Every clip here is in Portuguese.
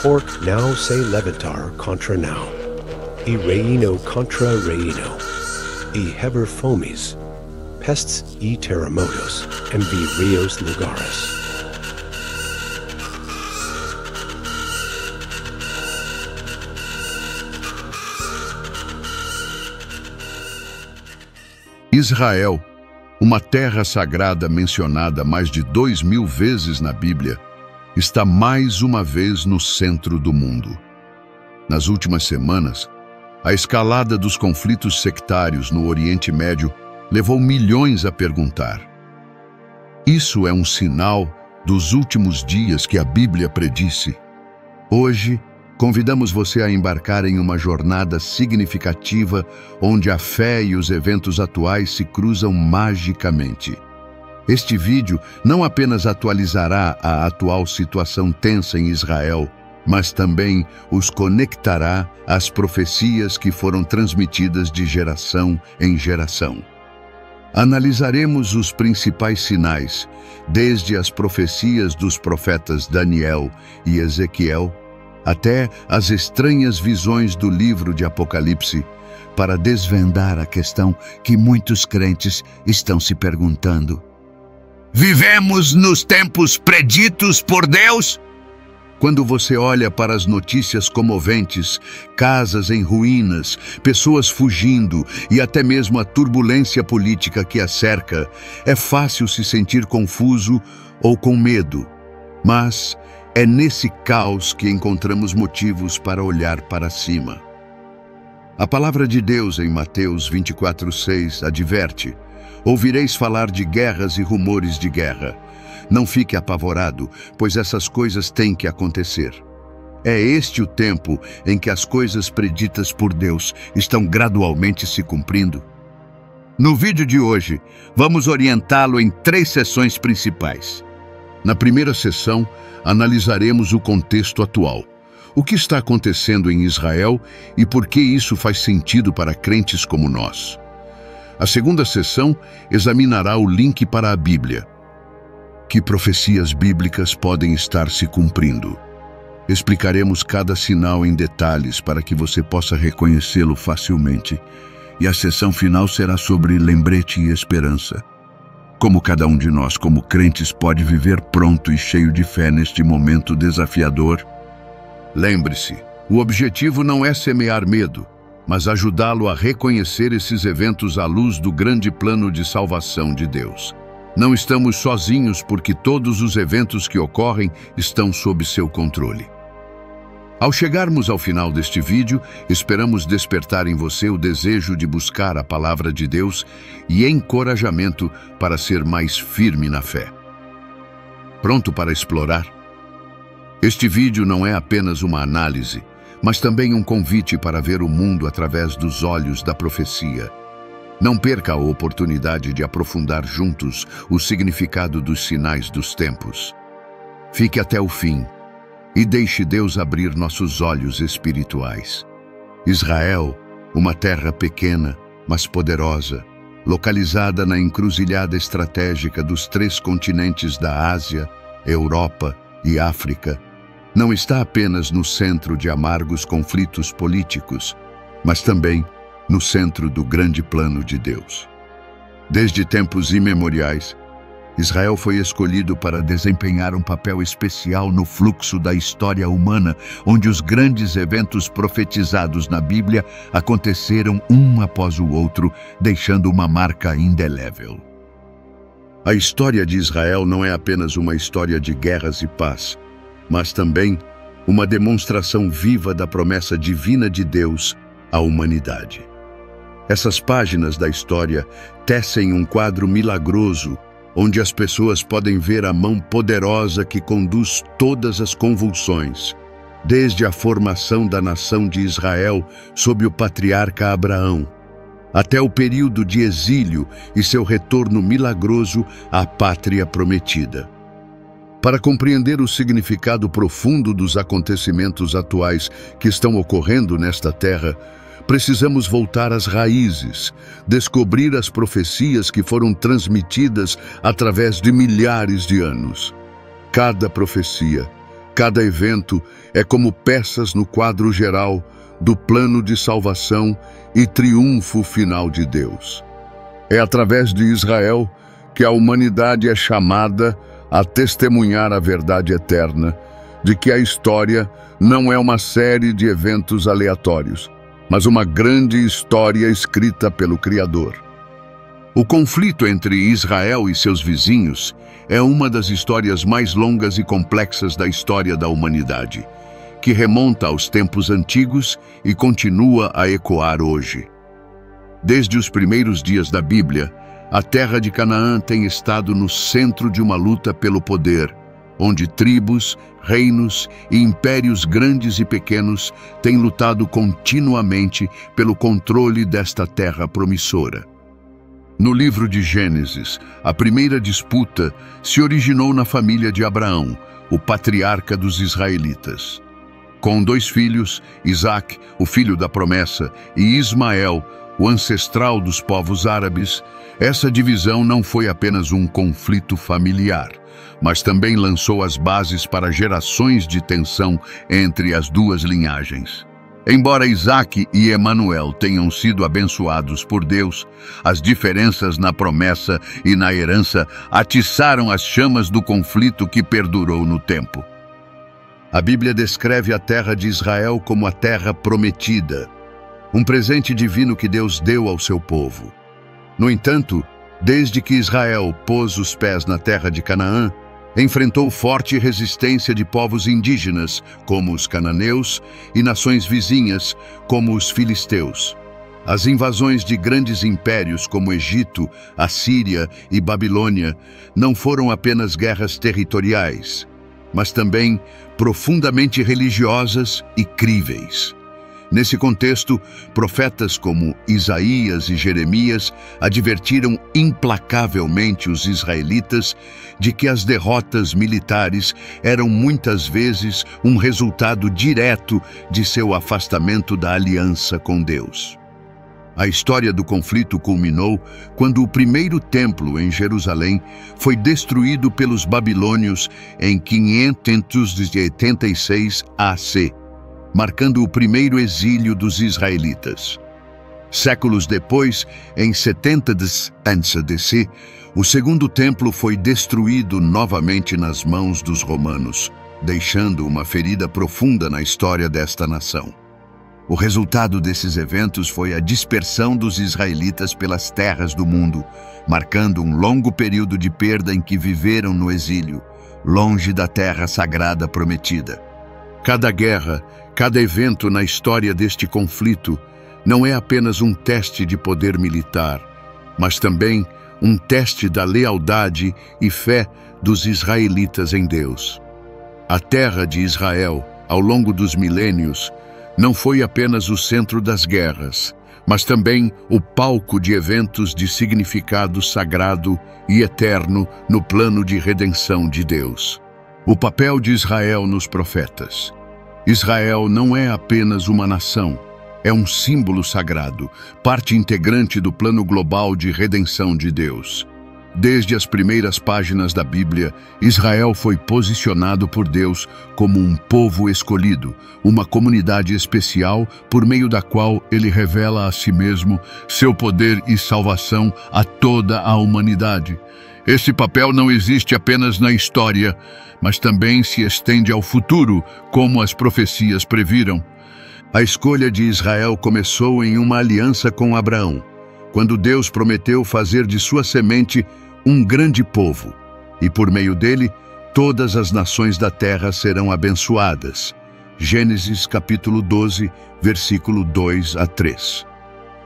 Porc now se levitar contra now, e reino contra reino, e heber fomes, pestes e terremotos, envi rios lugares. Israel, uma terra sagrada mencionada mais de 2000 vezes na Bíblia, está mais uma vez no centro do mundo. Nas últimas semanas, a escalada dos conflitos sectários no Oriente Médio levou milhões a perguntar: isso é um sinal dos últimos dias que a Bíblia predisse? Hoje, convidamos você a embarcar em uma jornada significativa onde a fé e os eventos atuais se cruzam magicamente. Este vídeo não apenas atualizará a atual situação tensa em Israel, mas também os conectará às profecias que foram transmitidas de geração em geração. Analisaremos os principais sinais, desde as profecias dos profetas Daniel e Ezequiel, até as estranhas visões do livro de Apocalipse, para desvendar a questão que muitos crentes estão se perguntando: vivemos nos tempos preditos por Deus? Quando você olha para as notícias comoventes, casas em ruínas, pessoas fugindo e até mesmo a turbulência política que a cerca, é fácil se sentir confuso ou com medo. Mas é nesse caos que encontramos motivos para olhar para cima. A palavra de Deus em Mateus 24:6 adverte: ouvireis falar de guerras e rumores de guerra. Não fique apavorado, pois essas coisas têm que acontecer. É este o tempo em que as coisas preditas por Deus estão gradualmente se cumprindo. No vídeo de hoje, vamos orientá-lo em 3 sessões principais. Na primeira sessão, analisaremos o contexto atual. O que está acontecendo em Israel e por que isso faz sentido para crentes como nós. A segunda sessão examinará o link para a Bíblia. Que profecias bíblicas podem estar se cumprindo? Explicaremos cada sinal em detalhes para que você possa reconhecê-lo facilmente. E a sessão final será sobre lembrete e esperança. Como cada um de nós, como crentes, pode viver pronto e cheio de fé neste momento desafiador? Lembre-se, o objetivo não é semear medo, mas ajudá-lo a reconhecer esses eventos à luz do grande plano de salvação de Deus. Não estamos sozinhos porque todos os eventos que ocorrem estão sob seu controle. Ao chegarmos ao final deste vídeo, esperamos despertar em você o desejo de buscar a palavra de Deus e encorajamento para ser mais firme na fé. Pronto para explorar? Este vídeo não é apenas uma análise, mas também um convite para ver o mundo através dos olhos da profecia. Não perca a oportunidade de aprofundar juntos o significado dos sinais dos tempos. Fique até o fim e deixe Deus abrir nossos olhos espirituais. Israel, uma terra pequena, mas poderosa, localizada na encruzilhada estratégica dos 3 continentes da Ásia, Europa e África, não está apenas no centro de amargos conflitos políticos, mas também no centro do grande plano de Deus. Desde tempos imemoriais, Israel foi escolhido para desempenhar um papel especial no fluxo da história humana, onde os grandes eventos profetizados na Bíblia aconteceram um após o outro, deixando uma marca indelével. A história de Israel não é apenas uma história de guerras e paz, mas também uma demonstração viva da promessa divina de Deus à humanidade. Essas páginas da história tecem um quadro milagroso, onde as pessoas podem ver a mão poderosa que conduz todas as convulsões, desde a formação da nação de Israel sob o patriarca Abraão, até o período de exílio e seu retorno milagroso à pátria prometida. Para compreender o significado profundo dos acontecimentos atuais que estão ocorrendo nesta terra, precisamos voltar às raízes, descobrir as profecias que foram transmitidas através de milhares de anos. Cada profecia, Cada evento é como peças no quadro geral do plano de salvação e triunfo final de Deus. É através de Israel que a humanidade é chamada a testemunhar a verdade eterna de que a história não é uma série de eventos aleatórios, mas uma grande história escrita pelo Criador. O conflito entre Israel e seus vizinhos é uma das histórias mais longas e complexas da história da humanidade, que remonta aos tempos antigos e continua a ecoar hoje. Desde os primeiros dias da Bíblia, a terra de Canaã tem estado no centro de uma luta pelo poder, onde tribos, reinos e impérios grandes e pequenos têm lutado continuamente pelo controle desta terra promissora. No livro de Gênesis, a primeira disputa se originou na família de Abraão, o patriarca dos israelitas. Com 2 filhos, Isaque, o filho da promessa, e Ismael, o ancestral dos povos árabes, essa divisão não foi apenas um conflito familiar, mas também lançou as bases para gerações de tensão entre as duas linhagens. Embora Isaque e Emanuel tenham sido abençoados por Deus, as diferenças na promessa e na herança atiçaram as chamas do conflito que perdurou no tempo. A Bíblia descreve a terra de Israel como a terra prometida, um presente divino que Deus deu ao seu povo. No entanto, desde que Israel pôs os pés na terra de Canaã, enfrentou forte resistência de povos indígenas, como os cananeus, e nações vizinhas, como os filisteus. As invasões de grandes impérios como Egito, Assíria e Babilônia não foram apenas guerras territoriais, mas também profundamente religiosas e críveis. Nesse contexto, profetas como Isaías e Jeremias advertiram implacavelmente os israelitas de que as derrotas militares eram muitas vezes um resultado direto de seu afastamento da aliança com Deus. A história do conflito culminou quando o primeiro templo em Jerusalém foi destruído pelos babilônios em 586 AC. Marcando o primeiro exílio dos israelitas. Séculos depois, em 70 a.C., o segundo templo foi destruído novamente nas mãos dos romanos, deixando uma ferida profunda na história desta nação. O resultado desses eventos foi a dispersão dos israelitas pelas terras do mundo, marcando um longo período de perda em que viveram no exílio, longe da terra sagrada prometida. Cada guerra, cada evento na história deste conflito não é apenas um teste de poder militar, mas também um teste da lealdade e fé dos israelitas em Deus. A terra de Israel, ao longo dos milênios, não foi apenas o centro das guerras, mas também o palco de eventos de significado sagrado e eterno no plano de redenção de Deus. O papel de Israel nos profetas. Israel não é apenas uma nação, é um símbolo sagrado, parte integrante do plano global de redenção de Deus. Desde as primeiras páginas da Bíblia, Israel foi posicionado por Deus como um povo escolhido, uma comunidade especial por meio da qual ele revela a si mesmo seu poder e salvação a toda a humanidade. Esse papel não existe apenas na história, mas também se estende ao futuro, como as profecias previram. A escolha de Israel começou em uma aliança com Abraão, quando Deus prometeu fazer de sua semente um grande povo, e por meio dele, todas as nações da terra serão abençoadas. Gênesis capítulo 12, versículo 2 a 3.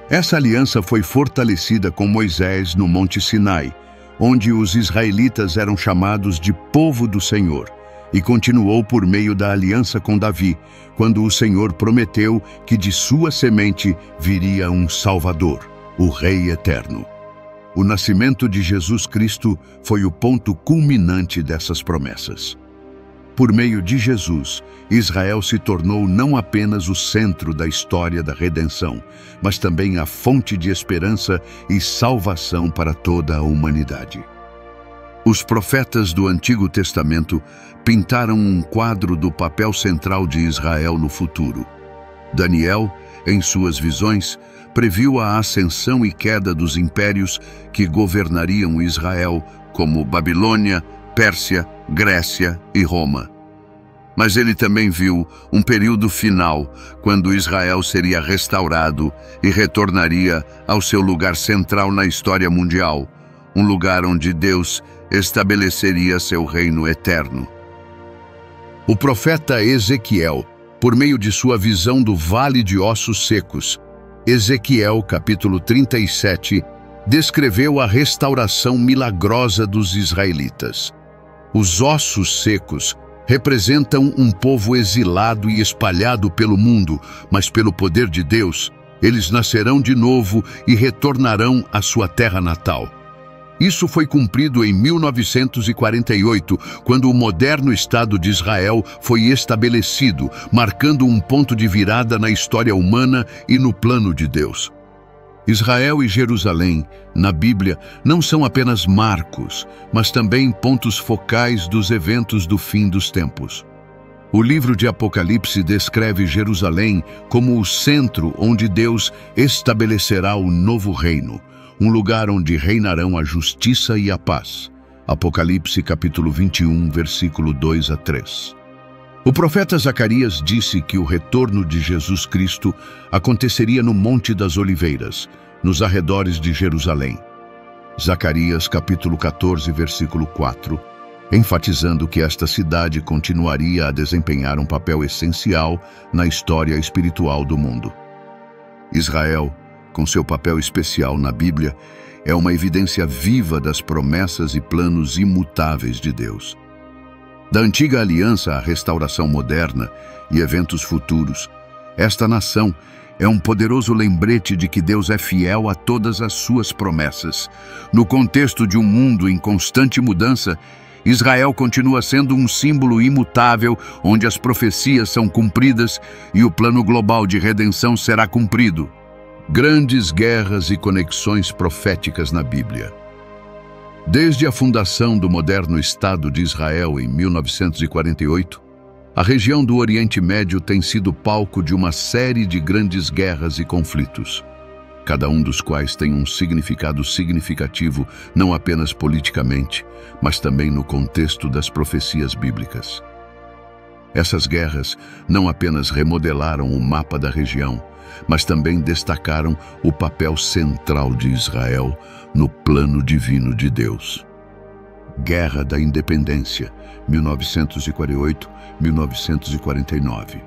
Essa aliança foi fortalecida com Moisés no Monte Sinai, onde os israelitas eram chamados de povo do Senhor, e continuou por meio da aliança com Davi, quando o Senhor prometeu que de sua semente viria um Salvador, o Rei Eterno. O nascimento de Jesus Cristo foi o ponto culminante dessas promessas. Por meio de Jesus, Israel se tornou não apenas o centro da história da redenção, mas também a fonte de esperança e salvação para toda a humanidade. Os profetas do Antigo Testamento pintaram um quadro do papel central de Israel no futuro. Daniel, em suas visões, previu a ascensão e queda dos impérios que governariam Israel, como Babilônia, Pérsia, Grécia e Roma. Mas ele também viu um período final, quando Israel seria restaurado e retornaria ao seu lugar central na história mundial, um lugar onde Deus estabeleceria seu reino eterno. O profeta Ezequiel, por meio de sua visão do Vale de Ossos Secos, Ezequiel, capítulo 37, descreveu a restauração milagrosa dos israelitas. Os ossos secos representam um povo exilado e espalhado pelo mundo, mas pelo poder de Deus, eles nascerão de novo e retornarão à sua terra natal. Isso foi cumprido em 1948, quando o moderno Estado de Israel foi estabelecido, marcando um ponto de virada na história humana e no plano de Deus. Israel e Jerusalém, na Bíblia, não são apenas marcos, mas também pontos focais dos eventos do fim dos tempos. O livro de Apocalipse descreve Jerusalém como o centro onde Deus estabelecerá o novo reino, um lugar onde reinarão a justiça e a paz. Apocalipse capítulo 21, versículo 2 a 3. O profeta Zacarias disse que o retorno de Jesus Cristo aconteceria no Monte das Oliveiras, nos arredores de Jerusalém. Zacarias capítulo 14, versículo 4, enfatizando que esta cidade continuaria a desempenhar um papel essencial na história espiritual do mundo. Israel, com seu papel especial na Bíblia, é uma evidência viva das promessas e planos imutáveis de Deus. Da antiga aliança à restauração moderna e eventos futuros, esta nação é um poderoso lembrete de que Deus é fiel a todas as suas promessas. No contexto de um mundo em constante mudança, Israel continua sendo um símbolo imutável onde as profecias são cumpridas e o plano global de redenção será cumprido. Grandes guerras e conexões proféticas na Bíblia. Desde a fundação do moderno Estado de Israel em 1948, a região do Oriente Médio tem sido palco de uma série de grandes guerras e conflitos, cada um dos quais tem um significado significativo não apenas politicamente, mas também no contexto das profecias bíblicas. Essas guerras não apenas remodelaram o mapa da região, mas também destacaram o papel central de Israel no plano divino de Deus. Guerra da Independência, 1948-1949.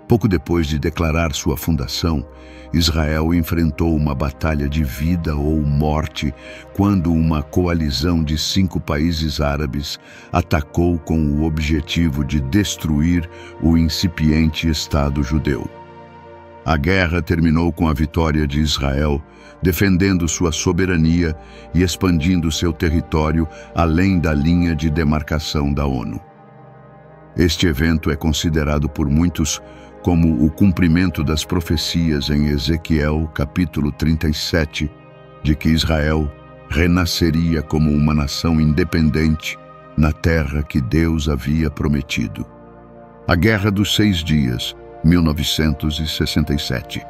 Pouco depois de declarar sua fundação, Israel enfrentou uma batalha de vida ou morte quando uma coalizão de 5 países árabes atacou com o objetivo de destruir o incipiente Estado judeu. A guerra terminou com a vitória de Israel, defendendo sua soberania e expandindo seu território além da linha de demarcação da ONU. Este evento é considerado por muitos como o cumprimento das profecias em Ezequiel, capítulo 37, de que Israel renasceria como uma nação independente na terra que Deus havia prometido. A Guerra dos 6 Dias, 1967.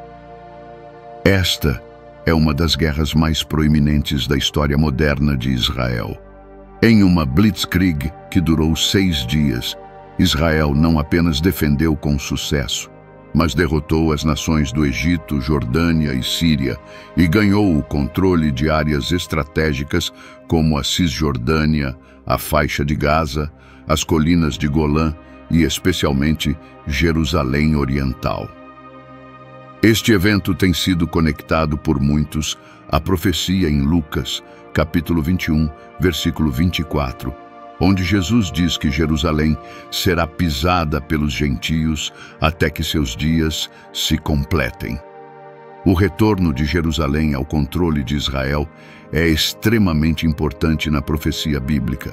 Esta é uma das guerras mais proeminentes da história moderna de Israel. Em uma blitzkrieg que durou 6 dias, Israel não apenas defendeu com sucesso, mas derrotou as nações do Egito, Jordânia e Síria e ganhou o controle de áreas estratégicas como a Cisjordânia, a faixa de Gaza, as colinas de Golã e especialmente Jerusalém Oriental. Este evento tem sido conectado por muitos à profecia em Lucas, capítulo 21, versículo 24, onde Jesus diz que Jerusalém será pisada pelos gentios até que seus dias se completem. O retorno de Jerusalém ao controle de Israel é extremamente importante na profecia bíblica,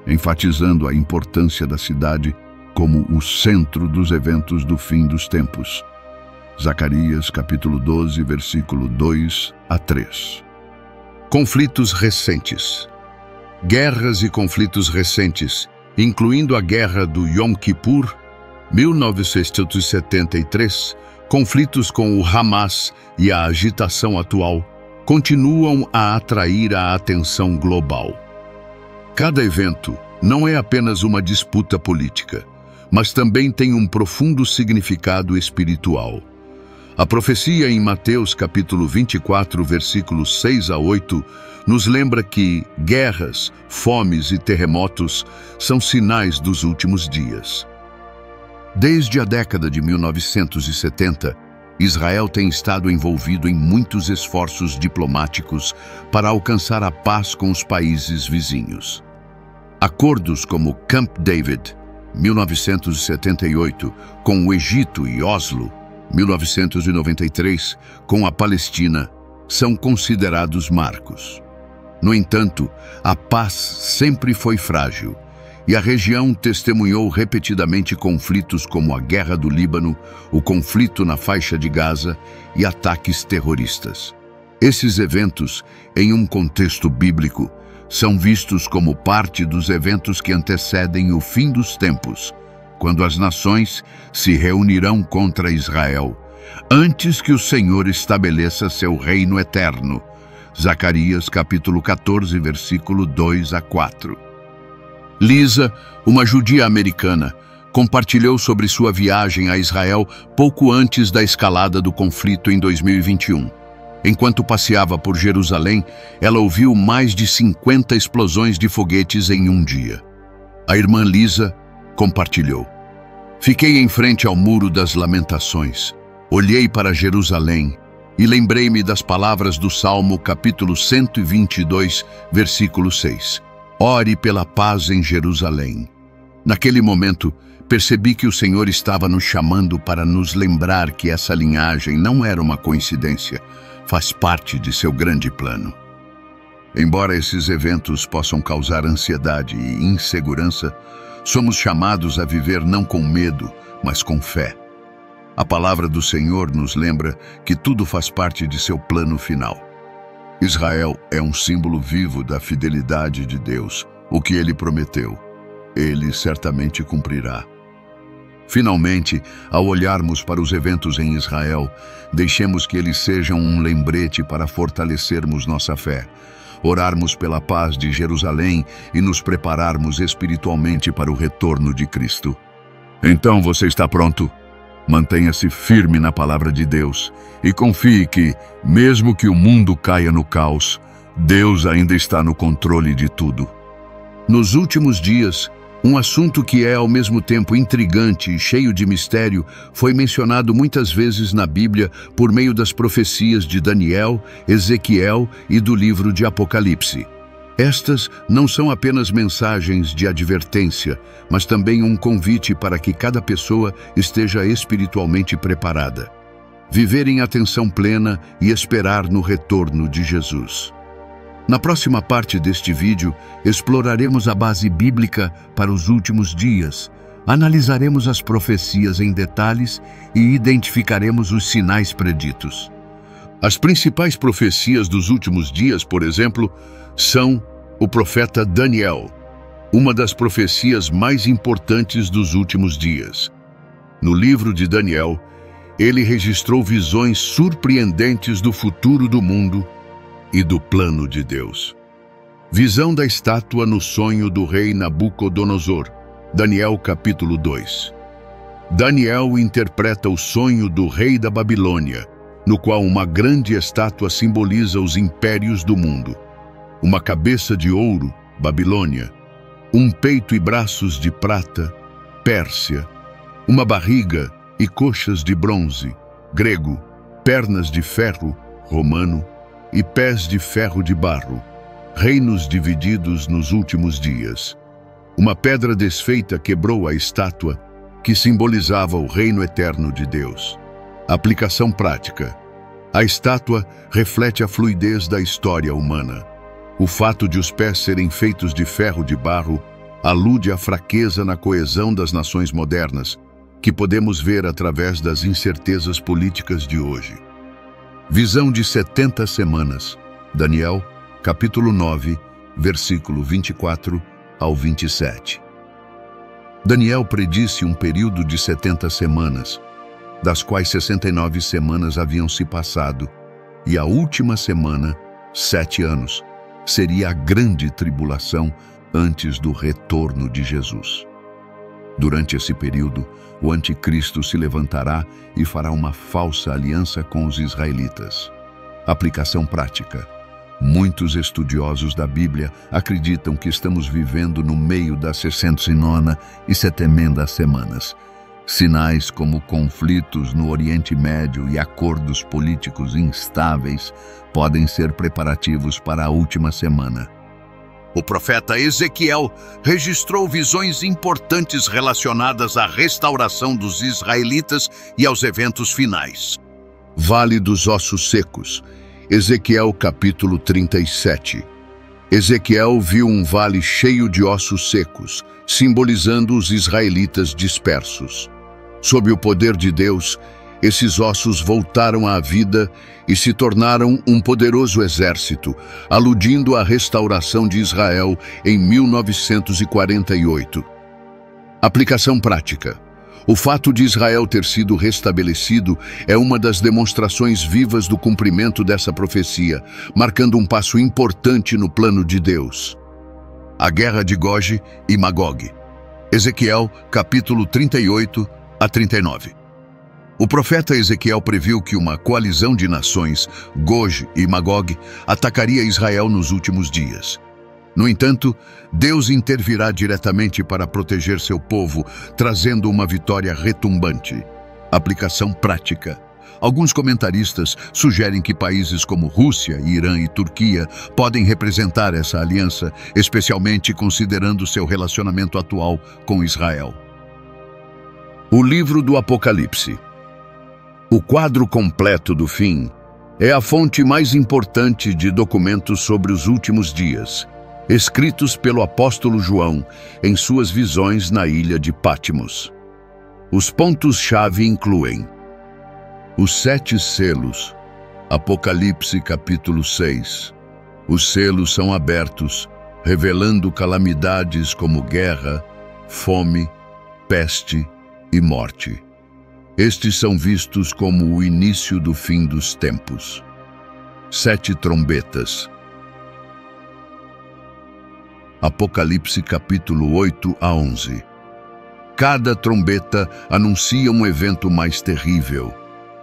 enfatizando a importância da cidade como o centro dos eventos do fim dos tempos. Zacarias, capítulo 12, versículo 2 a 3. Conflitos recentes. Guerras e conflitos recentes, incluindo a Guerra do Yom Kippur, 1973, conflitos com o Hamas e a agitação atual, continuam a atrair a atenção global. Cada evento não é apenas uma disputa política, mas também tem um profundo significado espiritual. A profecia em Mateus capítulo 24, versículos 6 a 8, nos lembra que guerras, fomes e terremotos são sinais dos últimos dias. Desde a década de 1970, Israel tem estado envolvido em muitos esforços diplomáticos para alcançar a paz com os países vizinhos. Acordos como Camp David, 1978, com o Egito e Oslo, 1993, com a Palestina, são considerados marcos. No entanto, a paz sempre foi frágil e a região testemunhou repetidamente conflitos como a Guerra do Líbano, o conflito na faixa de Gaza e ataques terroristas. Esses eventos, em um contexto bíblico, são vistos como parte dos eventos que antecedem o fim dos tempos, quando as nações se reunirão contra Israel, antes que o Senhor estabeleça seu reino eterno. Zacarias capítulo 14, versículo 2 a 4. Lisa, uma judia americana, compartilhou sobre sua viagem a Israel pouco antes da escalada do conflito em 2021. Enquanto passeava por Jerusalém, ela ouviu mais de 50 explosões de foguetes em um dia. A irmã Lisa compartilhou: "Fiquei em frente ao Muro das Lamentações, olhei para Jerusalém e lembrei-me das palavras do Salmo capítulo 122, versículo 6. Ore pela paz em Jerusalém. Naquele momento, percebi que o Senhor estava nos chamando para nos lembrar que essa linhagem não era uma coincidência, faz parte de seu grande plano." Embora esses eventos possam causar ansiedade e insegurança, somos chamados a viver não com medo, mas com fé. A palavra do Senhor nos lembra que tudo faz parte de seu plano final. Israel é um símbolo vivo da fidelidade de Deus. O que ele prometeu, ele certamente cumprirá. Finalmente, ao olharmos para os eventos em Israel, deixemos que eles sejam um lembrete para fortalecermos nossa fé, orarmos pela paz de Jerusalém e nos prepararmos espiritualmente para o retorno de Cristo. Então você está pronto? Mantenha-se firme na palavra de Deus e confie que, mesmo que o mundo caia no caos, Deus ainda está no controle de tudo. Nos últimos dias, um assunto que é ao mesmo tempo intrigante e cheio de mistério foi mencionado muitas vezes na Bíblia por meio das profecias de Daniel, Ezequiel e do livro de Apocalipse. Estas não são apenas mensagens de advertência, mas também um convite para que cada pessoa esteja espiritualmente preparada. Viver em atenção plena e esperar no retorno de Jesus. Na próxima parte deste vídeo, exploraremos a base bíblica para os últimos dias, analisaremos as profecias em detalhes e identificaremos os sinais preditos. As principais profecias dos últimos dias, por exemplo, são o profeta Daniel, uma das profecias mais importantes dos últimos dias. No livro de Daniel, ele registrou visões surpreendentes do futuro do mundo e do plano de Deus. Visão da estátua no sonho do rei Nabucodonosor, Daniel capítulo 2. Daniel interpreta o sonho do rei da Babilônia, no qual uma grande estátua simboliza os impérios do mundo. Uma cabeça de ouro, Babilônia, um peito e braços de prata, Pérsia, uma barriga e coxas de bronze, grego, pernas de ferro, romano, e pés de ferro de barro, reinos divididos nos últimos dias. Uma pedra desfeita quebrou a estátua, que simbolizava o reino eterno de Deus. Aplicação prática. A estátua reflete a fluidez da história humana. O fato de os pés serem feitos de ferro de barro alude à fraqueza na coesão das nações modernas, que podemos ver através das incertezas políticas de hoje. Visão de 70 semanas, Daniel, capítulo 9, versículo 24 ao 27. Daniel predisse um período de 70 semanas, das quais 69 semanas haviam se passado, e a última semana, 7 anos, seria a grande tribulação antes do retorno de Jesus. Durante esse período, o anticristo se levantará e fará uma falsa aliança com os israelitas. Aplicação prática. Muitos estudiosos da Bíblia acreditam que estamos vivendo no meio das 69 e 70 semanas. Sinais como conflitos no Oriente Médio e acordos políticos instáveis podem ser preparativos para a última semana. O profeta Ezequiel registrou visões importantes relacionadas à restauração dos israelitas e aos eventos finais. Vale dos Ossos Secos. Ezequiel capítulo 37. Ezequiel viu um vale cheio de ossos secos, simbolizando os israelitas dispersos. Sob o poder de Deus, esses ossos voltaram à vida e se tornaram um poderoso exército, aludindo à restauração de Israel em 1948. Aplicação prática. O fato de Israel ter sido restabelecido é uma das demonstrações vivas do cumprimento dessa profecia, marcando um passo importante no plano de Deus. A guerra de Gog e Magog. Ezequiel, capítulo 38 a 39. O profeta Ezequiel previu que uma coalizão de nações, Gog e Magog, atacaria Israel nos últimos dias. No entanto, Deus intervirá diretamente para proteger seu povo, trazendo uma vitória retumbante. Aplicação prática. Alguns comentaristas sugerem que países como Rússia, Irã e Turquia podem representar essa aliança, especialmente considerando seu relacionamento atual com Israel. O livro do Apocalipse. O quadro completo do fim é a fonte mais importante de documentos sobre os últimos dias, escritos pelo apóstolo João em suas visões na ilha de Patmos. Os pontos-chave incluem os 7 selos, Apocalipse capítulo 6. Os selos são abertos, revelando calamidades como guerra, fome, peste e morte. Estes são vistos como o início do fim dos tempos. 7 trombetas. Apocalipse capítulo 8 a 11. Cada trombeta anuncia um evento mais terrível,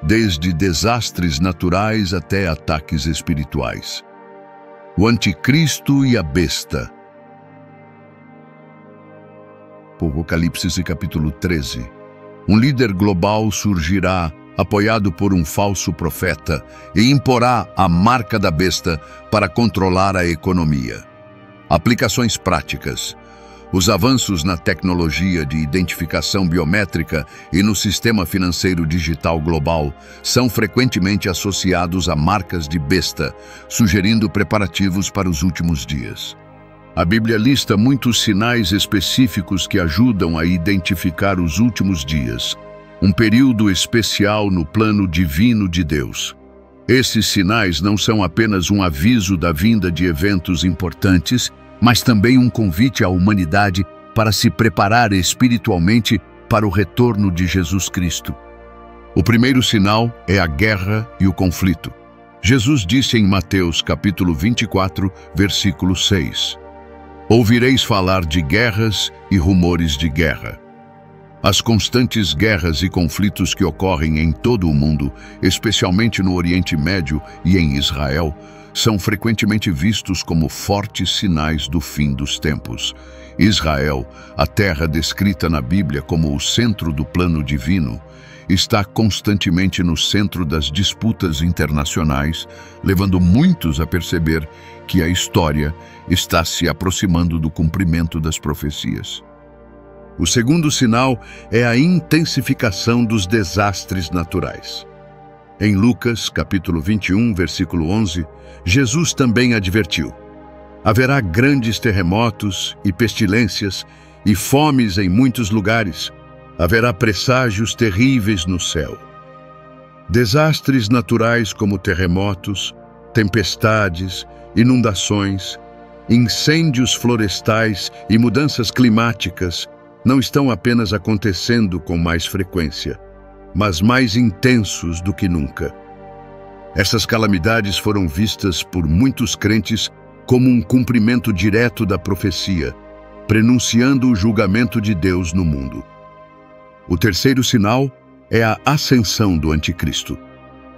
desde desastres naturais até ataques espirituais. O anticristo e a besta. Apocalipse capítulo 13. Um líder global surgirá, apoiado por um falso profeta, e imporá a marca da besta para controlar a economia. Aplicações práticas. Os avanços na tecnologia de identificação biométrica e no sistema financeiro digital global são frequentemente associados a marcas de besta, sugerindo preparativos para os últimos dias. A Bíblia lista muitos sinais específicos que ajudam a identificar os últimos dias, um período especial no plano divino de Deus. Esses sinais não são apenas um aviso da vinda de eventos importantes, mas também um convite à humanidade para se preparar espiritualmente para o retorno de Jesus Cristo. O primeiro sinal é a guerra e o conflito. Jesus disse em Mateus capítulo 24, versículo 6: Ouvireis falar de guerras e rumores de guerra. As constantes guerras e conflitos que ocorrem em todo o mundo, especialmente no Oriente Médio e em Israel, são frequentemente vistos como fortes sinais do fim dos tempos. Israel, a terra descrita na Bíblia como o centro do plano divino, está constantemente no centro das disputas internacionais, levando muitos a perceber que a história está se aproximando do cumprimento das profecias. O segundo sinal é a intensificação dos desastres naturais. Em Lucas, capítulo 21, versículo 11, Jesus também advertiu: haverá grandes terremotos e pestilências e fomes em muitos lugares. Haverá presságios terríveis no céu. Desastres naturais como terremotos, tempestades, inundações, Incêndios florestais e mudanças climáticas não estão apenas acontecendo com mais frequência, mas mais intensos do que nunca. Essas calamidades foram vistas por muitos crentes como um cumprimento direto da profecia, prenunciando o julgamento de Deus no mundo. O terceiro sinal é a ascensão do Anticristo.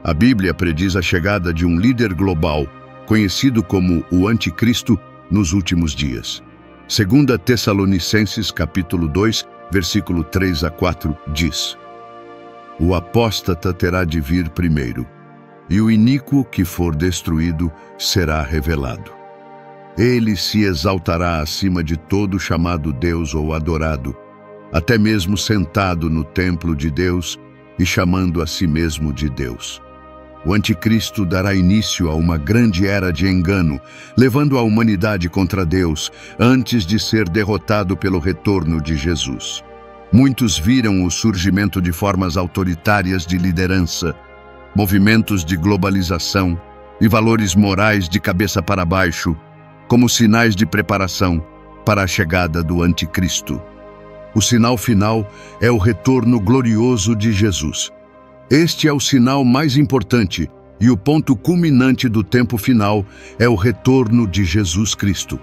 A Bíblia prediz a chegada de um líder global, conhecido como o Anticristo, nos últimos dias. 2 Tessalonicenses capítulo 2, versículo 3 a 4, diz: O apóstata terá de vir primeiro, e o iníquo que for destruído será revelado. Ele se exaltará acima de todo chamado Deus ou adorado, até mesmo sentado no templo de Deus e chamando a si mesmo de Deus. O Anticristo dará início a uma grande era de engano, levando a humanidade contra Deus, antes de ser derrotado pelo retorno de Jesus. Muitos viram o surgimento de formas autoritárias de liderança, movimentos de globalização e valores morais de cabeça para baixo, como sinais de preparação para a chegada do Anticristo. O sinal final é o retorno glorioso de Jesus. Este é o sinal mais importante e o ponto culminante do tempo final é o retorno de Jesus Cristo.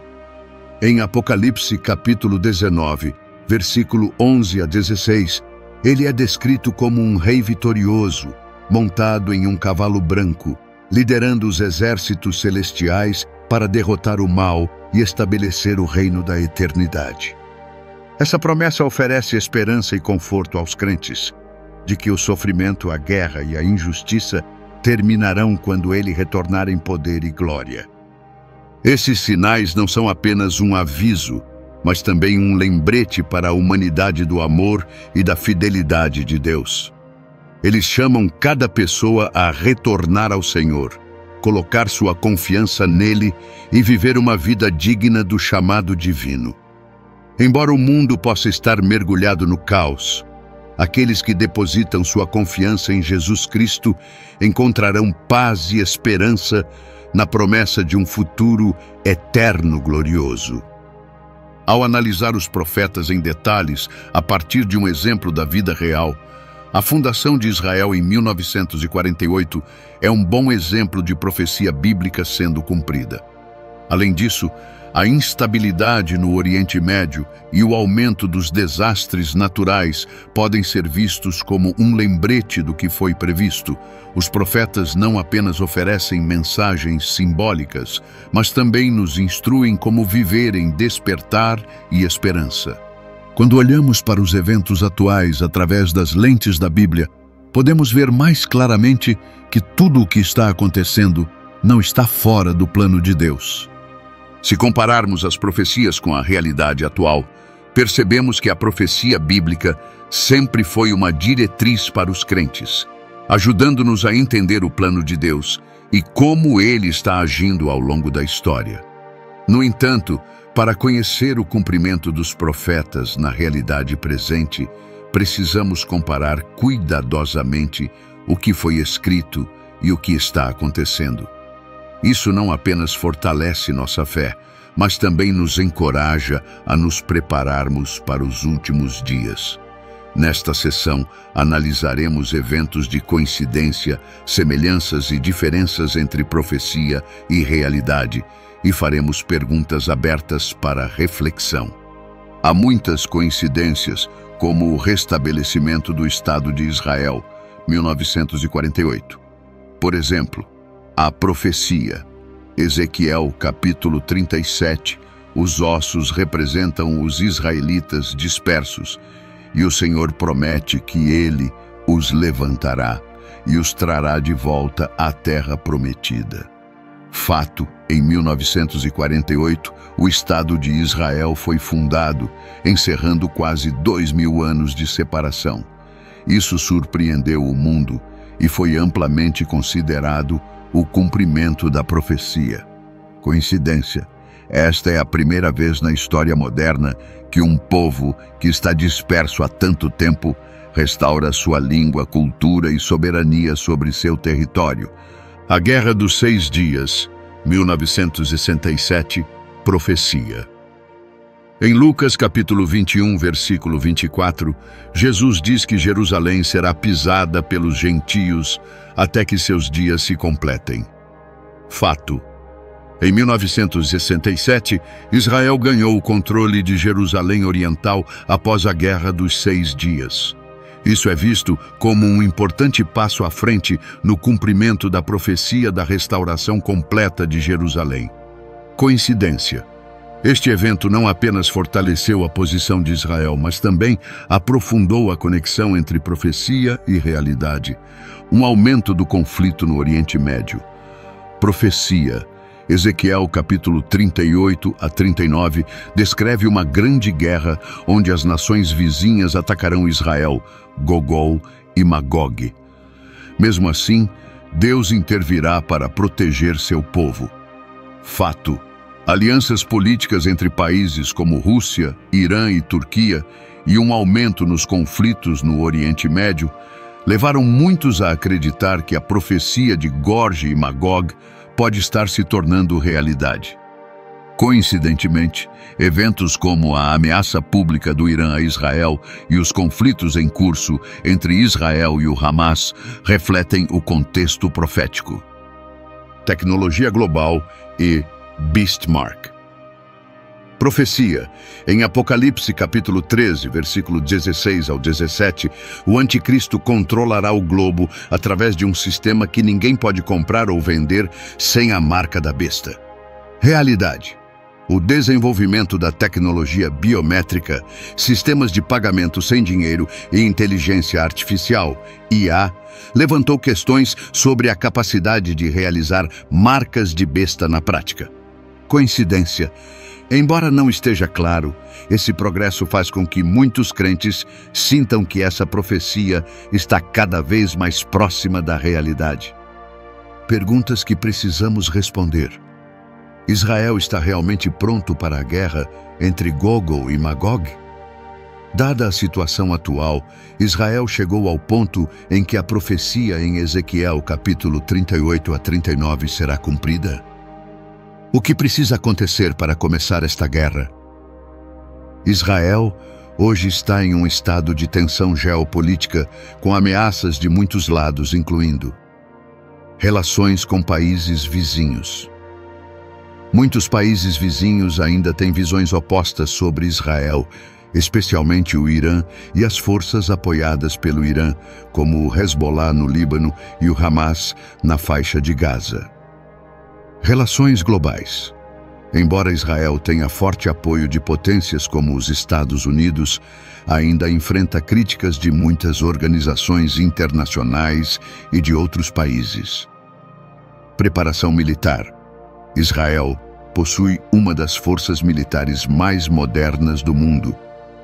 Em Apocalipse capítulo 19, versículo 11 a 16, ele é descrito como um rei vitorioso, montado em um cavalo branco, liderando os exércitos celestiais para derrotar o mal e estabelecer o reino da eternidade. Essa promessa oferece esperança e conforto aos crentes, de que o sofrimento, a guerra e a injustiça terminarão quando ele retornar em poder e glória. Esses sinais não são apenas um aviso, mas também um lembrete para a humanidade do amor e da fidelidade de Deus. Eles chamam cada pessoa a retornar ao Senhor, colocar sua confiança nele e viver uma vida digna do chamado divino. Embora o mundo possa estar mergulhado no caos, aqueles que depositam sua confiança em Jesus Cristo encontrarão paz e esperança na promessa de um futuro eterno glorioso. Ao analisar os profetas em detalhes, a partir de um exemplo da vida real, a fundação de Israel em 1948 é um bom exemplo de profecia bíblica sendo cumprida. Além disso, a instabilidade no Oriente Médio e o aumento dos desastres naturais podem ser vistos como um lembrete do que foi previsto. Os profetas não apenas oferecem mensagens simbólicas, mas também nos instruem como viver em despertar e esperança. Quando olhamos para os eventos atuais através das lentes da Bíblia, podemos ver mais claramente que tudo o que está acontecendo não está fora do plano de Deus. Se compararmos as profecias com a realidade atual, percebemos que a profecia bíblica sempre foi uma diretriz para os crentes, ajudando-nos a entender o plano de Deus e como ele está agindo ao longo da história. No entanto, para conhecer o cumprimento dos profetas na realidade presente, precisamos comparar cuidadosamente o que foi escrito e o que está acontecendo. Isso não apenas fortalece nossa fé, mas também nos encoraja a nos prepararmos para os últimos dias. Nesta sessão, analisaremos eventos de coincidência, semelhanças e diferenças entre profecia e realidade, e faremos perguntas abertas para reflexão. Há muitas coincidências, como o restabelecimento do Estado de Israel, 1948. Por exemplo, a profecia. Ezequiel, capítulo 37, os ossos representam os israelitas dispersos, e o Senhor promete que ele os levantará e os trará de volta à terra prometida. Fato, em 1948, o Estado de Israel foi fundado, encerrando quase 2000 anos de separação. Isso surpreendeu o mundo e foi amplamente considerado o cumprimento da profecia. Coincidência? Esta é a primeira vez na história moderna que um povo que está disperso há tanto tempo restaura sua língua, cultura e soberania sobre seu território. A Guerra dos 6 Dias, 1967, Profecia. Em Lucas capítulo 21, versículo 24, Jesus diz que Jerusalém será pisada pelos gentios até que seus dias se completem. Fato. Em 1967, Israel ganhou o controle de Jerusalém Oriental após a Guerra dos 6 Dias. Isso é visto como um importante passo à frente no cumprimento da profecia da restauração completa de Jerusalém. Coincidência. Este evento não apenas fortaleceu a posição de Israel, mas também aprofundou a conexão entre profecia e realidade, um aumento do conflito no Oriente Médio. Profecia. Ezequiel capítulo 38 a 39 descreve uma grande guerra onde as nações vizinhas atacarão Israel, Gogol e Magog. Mesmo assim, Deus intervirá para proteger seu povo. Fato. Alianças políticas entre países como Rússia, Irã e Turquia e um aumento nos conflitos no Oriente Médio levaram muitos a acreditar que a profecia de Gorge e Magog pode estar se tornando realidade. Coincidentemente, eventos como a ameaça pública do Irã a Israel e os conflitos em curso entre Israel e o Hamas refletem o contexto profético. Tecnologia global e Beastmark. Profecia. Em Apocalipse capítulo 13, versículo 16 ao 17, o anticristo controlará o globo através de um sistema que ninguém pode comprar ou vender sem a marca da besta. Realidade. O desenvolvimento da tecnologia biométrica, sistemas de pagamento sem dinheiro e inteligência artificial, IA, levantou questões sobre a capacidade de realizar marcas de besta na prática. Coincidência. Embora não esteja claro, esse progresso faz com que muitos crentes sintam que essa profecia está cada vez mais próxima da realidade. Perguntas que precisamos responder. Israel está realmente pronto para a guerra entre Gogol e Magog? Dada a situação atual, Israel chegou ao ponto em que a profecia em Ezequiel capítulo 38 a 39 será cumprida? O que precisa acontecer para começar esta guerra? Israel hoje está em um estado de tensão geopolítica com ameaças de muitos lados, incluindo relações com países vizinhos. Muitos países vizinhos ainda têm visões opostas sobre Israel, especialmente o Irã e as forças apoiadas pelo Irã, como o Hezbollah no Líbano e o Hamas na faixa de Gaza. Relações globais. Embora Israel tenha forte apoio de potências como os Estados Unidos, ainda enfrenta críticas de muitas organizações internacionais e de outros países. Preparação militar. Israel possui uma das forças militares mais modernas do mundo,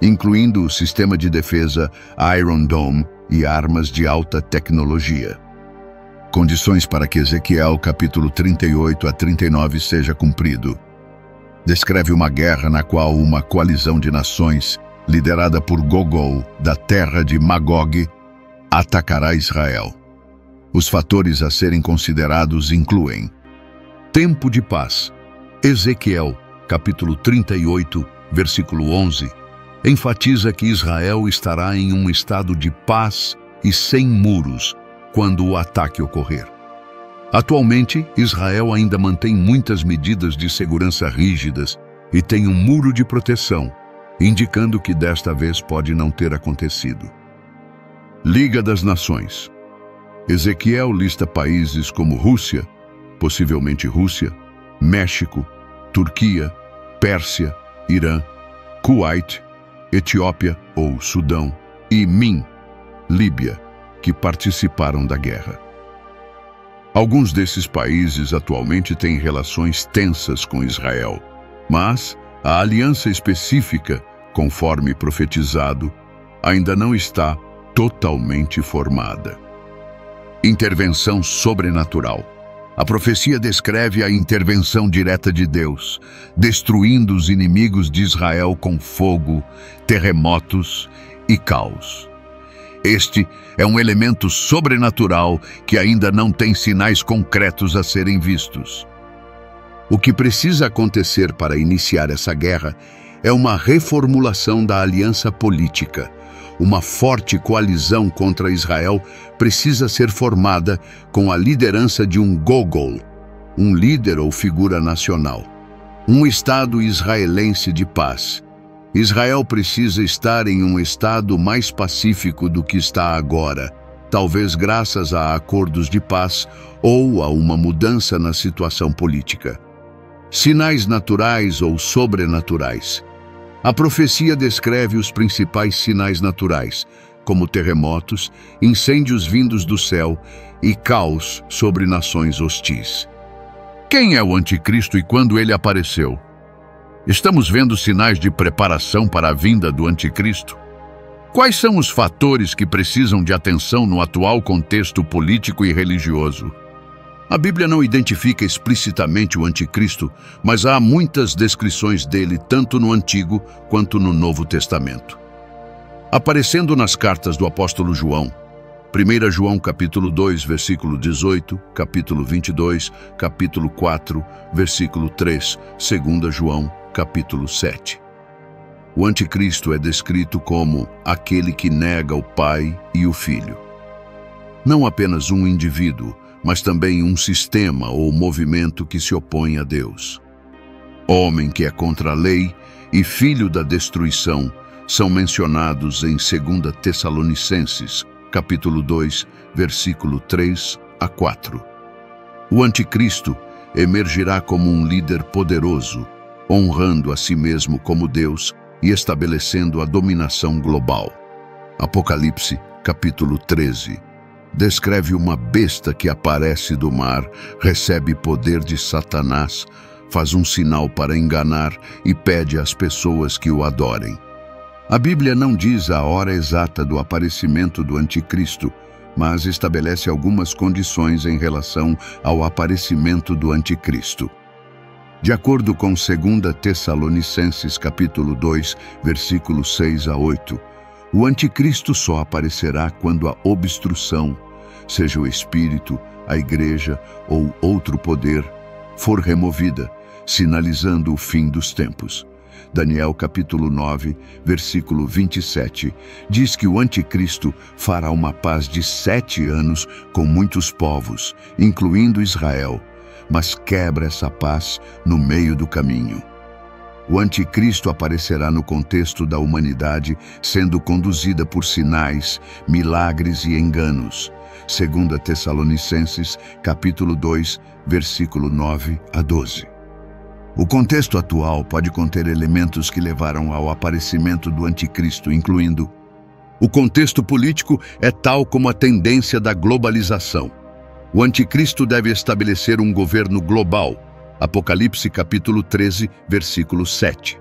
incluindo o sistema de defesa Iron Dome e armas de alta tecnologia. Condições para que Ezequiel capítulo 38 a 39 seja cumprido. Descreve uma guerra na qual uma coalizão de nações, liderada por Gogol, da terra de Magog, atacará Israel. Os fatores a serem considerados incluem tempo de paz. Ezequiel capítulo 38, versículo 11, enfatiza que Israel estará em um estado de paz e sem muros quando o ataque ocorrer. Atualmente, Israel ainda mantém muitas medidas de segurança rígidas e tem um muro de proteção, indicando que desta vez pode não ter acontecido. Liga das Nações. Ezequiel lista países como Rússia, possivelmente Rússia, México, Turquia, Pérsia, Irã, Kuwait, Etiópia ou Sudão e Min, Líbia, que participaram da guerra. Alguns desses países atualmente têm relações tensas com Israel, mas a aliança específica, conforme profetizado, ainda não está totalmente formada. Intervenção sobrenatural. A profecia descreve a intervenção direta de Deus, destruindo os inimigos de Israel com fogo, terremotos e caos. Este é um elemento sobrenatural que ainda não tem sinais concretos a serem vistos. O que precisa acontecer para iniciar essa guerra é uma reformulação da aliança política. Uma forte coalizão contra Israel precisa ser formada com a liderança de um Gogol, um líder ou figura nacional. Um Estado israelense de paz. Israel precisa estar em um estado mais pacífico do que está agora, talvez graças a acordos de paz ou a uma mudança na situação política. Sinais naturais ou sobrenaturais. A profecia descreve os principais sinais naturais, como terremotos, incêndios vindos do céu e caos sobre nações hostis. Quem é o anticristo e quando ele apareceu? Estamos vendo sinais de preparação para a vinda do anticristo? Quais são os fatores que precisam de atenção no atual contexto político e religioso? A Bíblia não identifica explicitamente o anticristo, mas há muitas descrições dele tanto no Antigo quanto no Novo Testamento. Aparecendo nas cartas do apóstolo João, 1 João capítulo 2, versículo 18, capítulo 22, capítulo 4, versículo 3, 2 João capítulo 7. O anticristo é descrito como aquele que nega o Pai e o Filho. Não apenas um indivíduo, mas também um sistema ou movimento que se opõe a Deus. Homem que é contra a lei e filho da destruição são mencionados em 2 Tessalonicenses, capítulo 2, versículo 3 a 4. O anticristo emergirá como um líder poderoso, honrando a si mesmo como Deus e estabelecendo a dominação global. Apocalipse, capítulo 13. Descreve uma besta que aparece do mar, recebe poder de Satanás, faz um sinal para enganar e pede às pessoas que o adorem. A Bíblia não diz a hora exata do aparecimento do anticristo, mas estabelece algumas condições em relação ao aparecimento do anticristo. De acordo com 2 Tessalonicenses capítulo 2, versículos 6 a 8, o anticristo só aparecerá quando a obstrução, seja o Espírito, a Igreja ou outro poder, for removida, sinalizando o fim dos tempos. Daniel capítulo 9, versículo 27, diz que o anticristo fará uma paz de 7 anos com muitos povos, incluindo Israel, mas quebra essa paz no meio do caminho. O anticristo aparecerá no contexto da humanidade, sendo conduzida por sinais, milagres e enganos. 2 Tessalonicenses, capítulo 2, versículo 9 a 12. O contexto atual pode conter elementos que levaram ao aparecimento do anticristo, incluindo: o contexto político é tal como a tendência da globalização. O anticristo deve estabelecer um governo global. Apocalipse capítulo 13, versículo 7.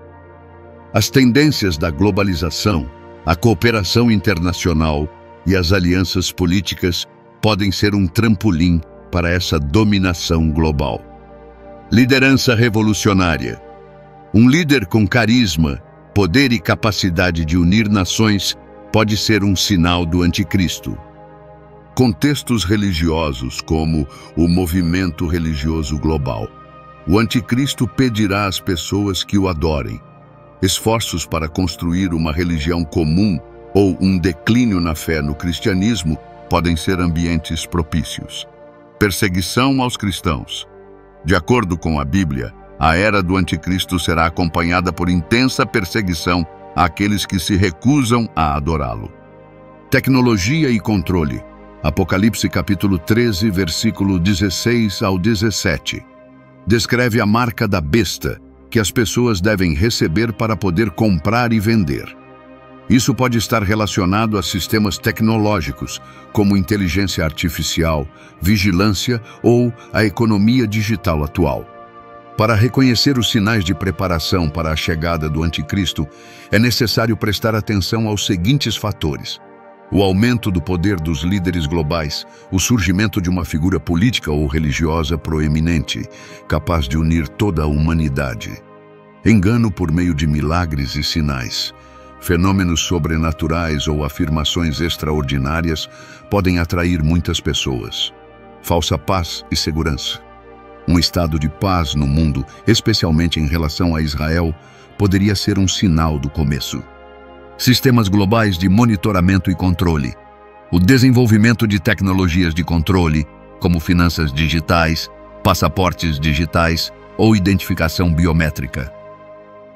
As tendências da globalização, a cooperação internacional e as alianças políticas podem ser um trampolim para essa dominação global. Liderança revolucionária. Um líder com carisma, poder e capacidade de unir nações pode ser um sinal do anticristo. Contextos religiosos, como o movimento religioso global. O anticristo pedirá às pessoas que o adorem. Esforços para construir uma religião comum ou um declínio na fé no cristianismo podem ser ambientes propícios. Perseguição aos cristãos. De acordo com a Bíblia, a era do anticristo será acompanhada por intensa perseguição àqueles que se recusam a adorá-lo. Tecnologia e controle. Apocalipse capítulo 13, versículo 16 ao 17. Descreve a marca da besta, que as pessoas devem receber para poder comprar e vender. Isso pode estar relacionado a sistemas tecnológicos, como inteligência artificial, vigilância ou a economia digital atual. Para reconhecer os sinais de preparação para a chegada do anticristo, é necessário prestar atenção aos seguintes fatores: o aumento do poder dos líderes globais, o surgimento de uma figura política ou religiosa proeminente, capaz de unir toda a humanidade. Engano por meio de milagres e sinais. Fenômenos sobrenaturais ou afirmações extraordinárias podem atrair muitas pessoas. Falsa paz e segurança. Um estado de paz no mundo, especialmente em relação a Israel, poderia ser um sinal do começo. Sistemas globais de monitoramento e controle. O desenvolvimento de tecnologias de controle, como finanças digitais, passaportes digitais ou identificação biométrica.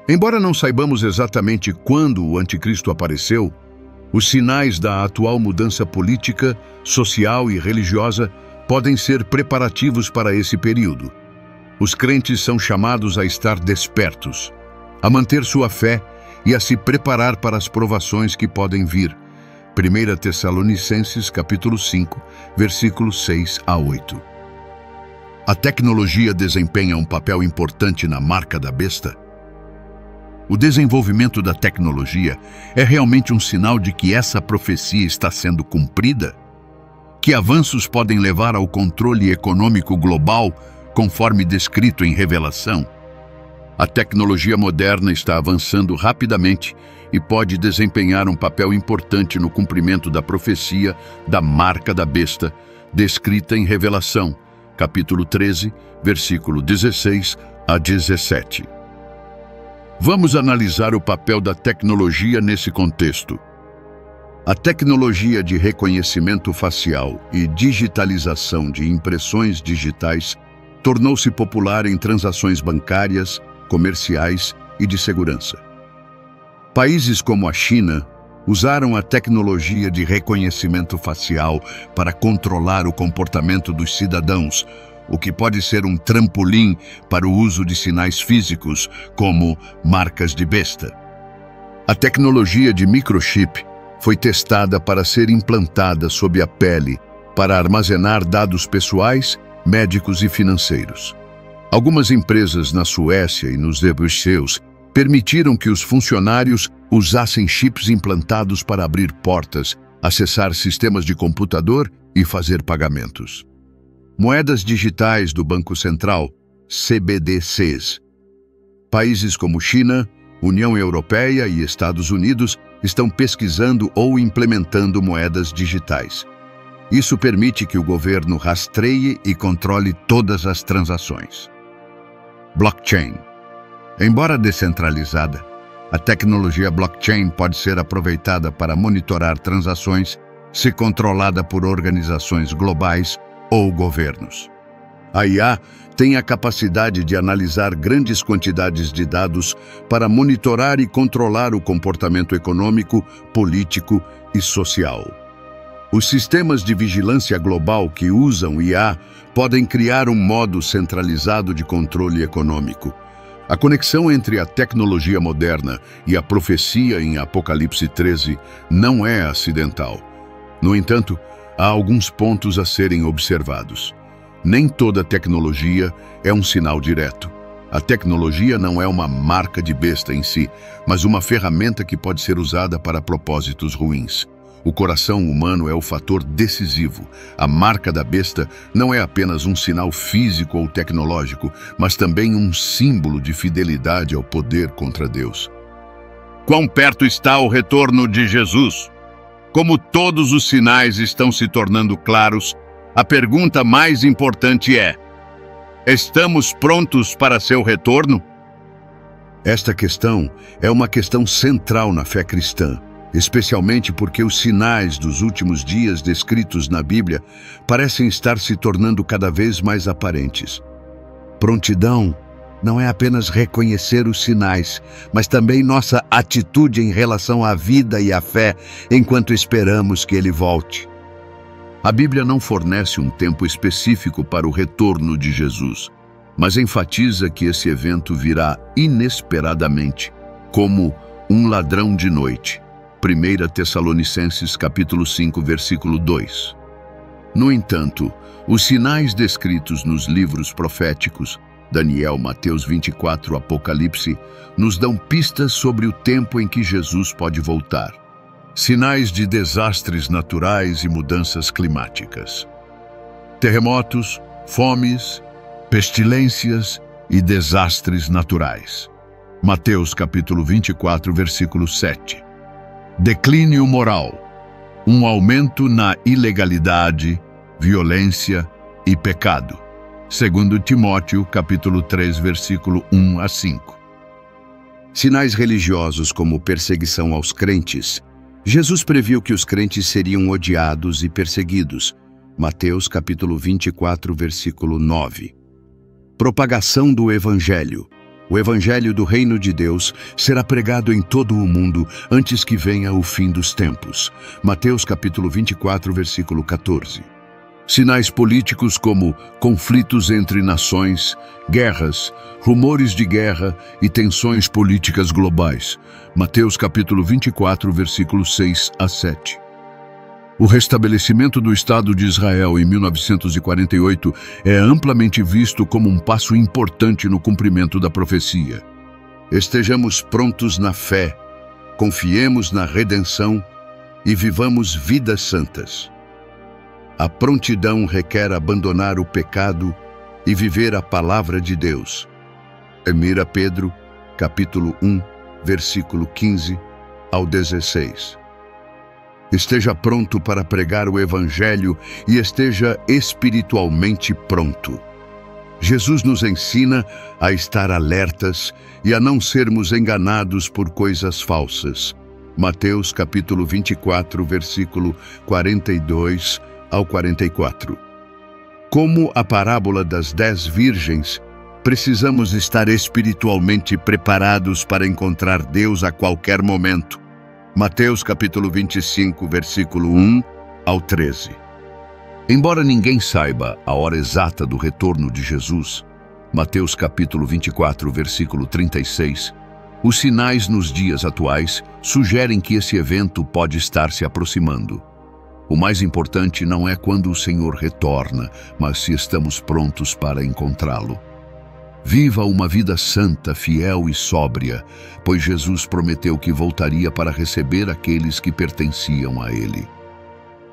Embora não saibamos exatamente quando o anticristo apareceu, os sinais da atual mudança política, social e religiosa podem ser preparativos para esse período. Os crentes são chamados a estar despertos, a manter sua fé e a se preparar para as provações que podem vir. 1 Tessalonicenses capítulo 5, versículos 6 a 8. A tecnologia desempenha um papel importante na marca da besta. O desenvolvimento da tecnologia é realmente um sinal de que essa profecia está sendo cumprida? Que avanços podem levar ao controle econômico global, conforme descrito em Revelação? A tecnologia moderna está avançando rapidamente e pode desempenhar um papel importante no cumprimento da profecia da marca da besta, descrita em Revelação, capítulo 13, versículo 16 a 17. Vamos analisar o papel da tecnologia nesse contexto. A tecnologia de reconhecimento facial e digitalização de impressões digitais tornou-se popular em transações bancárias, comerciais e de segurança. Países como a China usaram a tecnologia de reconhecimento facial para controlar o comportamento dos cidadãos, o que pode ser um trampolim para o uso de sinais físicos, como marcas de besta. A tecnologia de microchip foi testada para ser implantada sob a pele, para armazenar dados pessoais, médicos e financeiros. Algumas empresas na Suécia e nos Estados permitiram que os funcionários usassem chips implantados para abrir portas, acessar sistemas de computador e fazer pagamentos. Moedas digitais do Banco Central, CBDCs. Países como China, União Europeia e Estados Unidos estão pesquisando ou implementando moedas digitais. Isso permite que o governo rastreie e controle todas as transações. Blockchain. Embora descentralizada, a tecnologia blockchain pode ser aproveitada para monitorar transações se controlada por organizações globais ou governos. A IA tem a capacidade de analisar grandes quantidades de dados para monitorar e controlar o comportamento econômico, político e social. Os sistemas de vigilância global que usam IA podem criar um modo centralizado de controle econômico. A conexão entre a tecnologia moderna e a profecia em Apocalipse 13 não é acidental. No entanto, há alguns pontos a serem observados. Nem toda tecnologia é um sinal direto. A tecnologia não é uma marca de besta em si, mas uma ferramenta que pode ser usada para propósitos ruins. O coração humano é o fator decisivo. A marca da besta não é apenas um sinal físico ou tecnológico, mas também um símbolo de fidelidade ao poder contra Deus. Quão perto está o retorno de Jesus? Como todos os sinais estão se tornando claros, a pergunta mais importante é: estamos prontos para seu retorno? Esta questão é uma questão central na fé cristã, especialmente porque os sinais dos últimos dias descritos na Bíblia parecem estar se tornando cada vez mais aparentes. Prontidão não é apenas reconhecer os sinais, mas também nossa atitude em relação à vida e à fé enquanto esperamos que Ele volte. A Bíblia não fornece um tempo específico para o retorno de Jesus, mas enfatiza que esse evento virá inesperadamente, como um ladrão de noite. 1 Tessalonicenses capítulo 5, versículo 2. No entanto, os sinais descritos nos livros proféticos, Daniel, Mateus 24, Apocalipse, nos dão pistas sobre o tempo em que Jesus pode voltar. Sinais de desastres naturais e mudanças climáticas. Terremotos, fomes, pestilências e desastres naturais. Mateus capítulo 24, versículo 7. Declínio moral. Um aumento na ilegalidade, violência e pecado. Segundo Timóteo, capítulo 3, versículo 1 a 5. Sinais religiosos como perseguição aos crentes. Jesus previu que os crentes seriam odiados e perseguidos. Mateus capítulo 24, versículo 9. Propagação do Evangelho. O Evangelho do Reino de Deus será pregado em todo o mundo antes que venha o fim dos tempos. Mateus capítulo 24, versículo 14. Sinais políticos como conflitos entre nações, guerras, rumores de guerra e tensões políticas globais. Mateus capítulo 24, versículos 6 a 7. O restabelecimento do Estado de Israel em 1948 é amplamente visto como um passo importante no cumprimento da profecia. Estejamos prontos na fé, confiemos na redenção e vivamos vidas santas. A prontidão requer abandonar o pecado e viver a palavra de Deus. 1 Pedro, capítulo 1, versículo 15 ao 16. Esteja pronto para pregar o Evangelho e esteja espiritualmente pronto. Jesus nos ensina a estar alertas e a não sermos enganados por coisas falsas. Mateus, capítulo 24, versículo 42 ao 44. Como a parábola das 10 virgens, precisamos estar espiritualmente preparados para encontrar Deus a qualquer momento. Mateus capítulo 25, versículo 1 ao 13. Embora ninguém saiba a hora exata do retorno de Jesus, Mateus capítulo 24, versículo 36, os sinais nos dias atuais sugerem que esse evento pode estar se aproximando. O mais importante não é quando o Senhor retorna, mas se estamos prontos para encontrá-lo. Viva uma vida santa, fiel e sóbria, pois Jesus prometeu que voltaria para receber aqueles que pertenciam a Ele.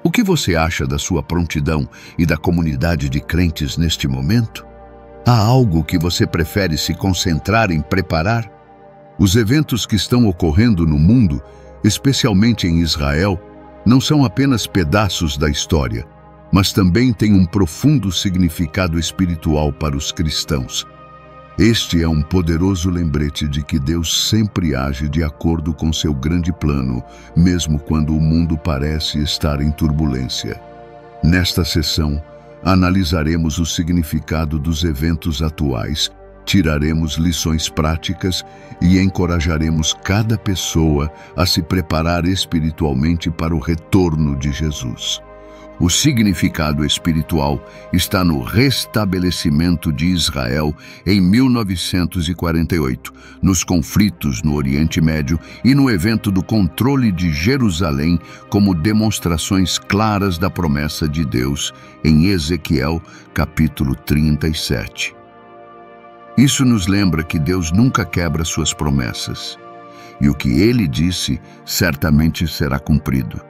O que você acha da sua prontidão e da comunidade de crentes neste momento? Há algo que você prefere se concentrar em preparar? Os eventos que estão ocorrendo no mundo, especialmente em Israel, não são apenas pedaços da história, mas também têm um profundo significado espiritual para os cristãos. Este é um poderoso lembrete de que Deus sempre age de acordo com seu grande plano, mesmo quando o mundo parece estar em turbulência. Nesta sessão, analisaremos o significado dos eventos atuais, tiraremos lições práticas e encorajaremos cada pessoa a se preparar espiritualmente para o retorno de Jesus. O significado espiritual está no restabelecimento de Israel em 1948, nos conflitos no Oriente Médio e no evento do controle de Jerusalém como demonstrações claras da promessa de Deus em Ezequiel, capítulo 37. Isso nos lembra que Deus nunca quebra suas promessas, e o que Ele disse certamente será cumprido.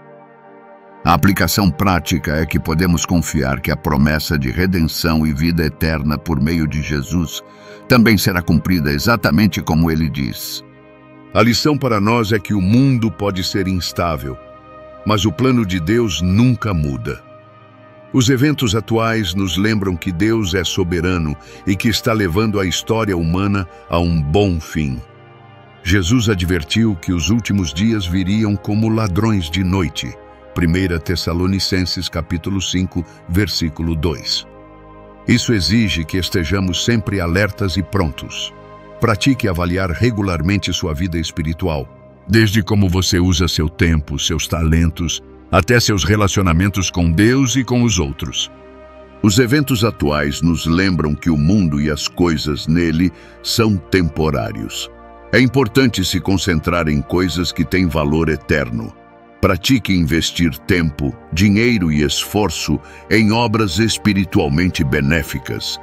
A aplicação prática é que podemos confiar que a promessa de redenção e vida eterna por meio de Jesus também será cumprida exatamente como Ele diz. A lição para nós é que o mundo pode ser instável, mas o plano de Deus nunca muda. Os eventos atuais nos lembram que Deus é soberano e que está levando a história humana a um bom fim. Jesus advertiu que os últimos dias viriam como ladrões de noite. 1 Tessalonicenses capítulo 5, versículo 2. Isso exige que estejamos sempre alertas e prontos. Pratique avaliar regularmente sua vida espiritual, desde como você usa seu tempo, seus talentos, até seus relacionamentos com Deus e com os outros. Os eventos atuais nos lembram que o mundo e as coisas nele são temporários. É importante se concentrar em coisas que têm valor eterno. Pratique investir tempo, dinheiro e esforço em obras espiritualmente benéficas,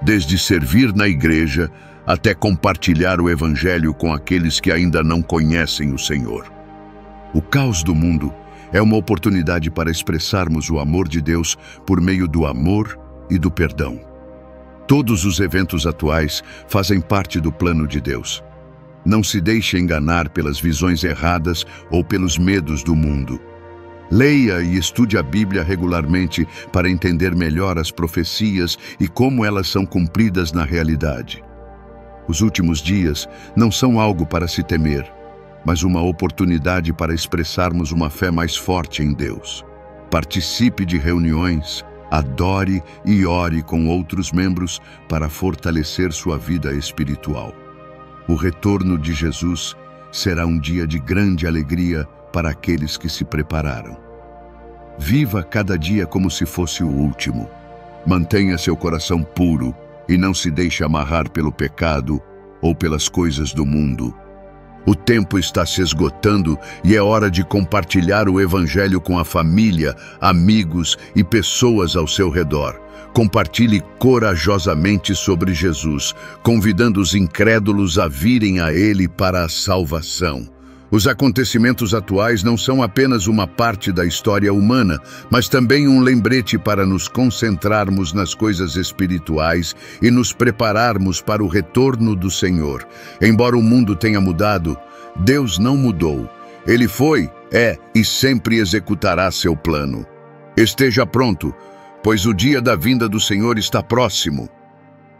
desde servir na igreja até compartilhar o Evangelho com aqueles que ainda não conhecem o Senhor. O caos do mundo é uma oportunidade para expressarmos o amor de Deus por meio do amor e do perdão. Todos os eventos atuais fazem parte do plano de Deus. Não se deixe enganar pelas visões erradas ou pelos medos do mundo. Leia e estude a Bíblia regularmente para entender melhor as profecias e como elas são cumpridas na realidade. Os últimos dias não são algo para se temer, mas uma oportunidade para expressarmos uma fé mais forte em Deus. Participe de reuniões, adore e ore com outros membros para fortalecer sua vida espiritual. O retorno de Jesus será um dia de grande alegria para aqueles que se prepararam. Viva cada dia como se fosse o último. Mantenha seu coração puro e não se deixe amarrar pelo pecado ou pelas coisas do mundo. O tempo está se esgotando e é hora de compartilhar o Evangelho com a família, amigos e pessoas ao seu redor. Compartilhe corajosamente sobre Jesus, convidando os incrédulos a virem a Ele para a salvação. Os acontecimentos atuais não são apenas uma parte da história humana, mas também um lembrete para nos concentrarmos nas coisas espirituais e nos prepararmos para o retorno do Senhor. Embora o mundo tenha mudado, Deus não mudou. Ele foi, é e sempre executará seu plano. Esteja pronto, pois o dia da vinda do Senhor está próximo.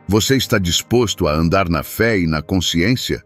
Você está disposto a andar na fé e na consciência?